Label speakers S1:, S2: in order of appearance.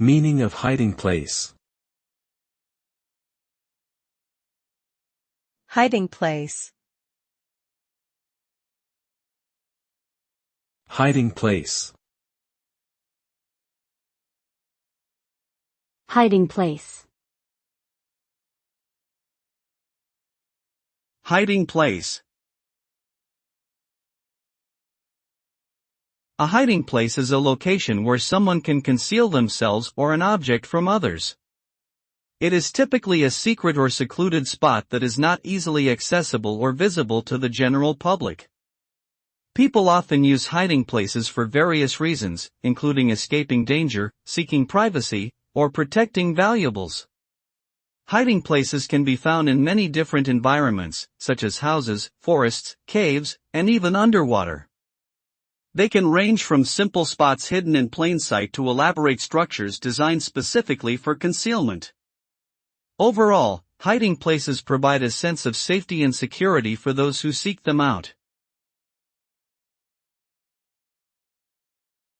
S1: Meaning of hiding place.
S2: Hiding place.
S1: Hiding place.
S3: Hiding place.
S4: Hiding place. A hiding place is a location where someone can conceal themselves or an object from others. It is typically a secret or secluded spot that is not easily accessible or visible to the general public. People often use hiding places for various reasons, including escaping danger, seeking privacy, or protecting valuables. Hiding places can be found in many different environments, such as houses, forests, caves, and even underwater. They can range from simple spots hidden in plain sight to elaborate structures designed specifically for concealment. Overall, hiding places provide a sense of safety and security for those who seek them out.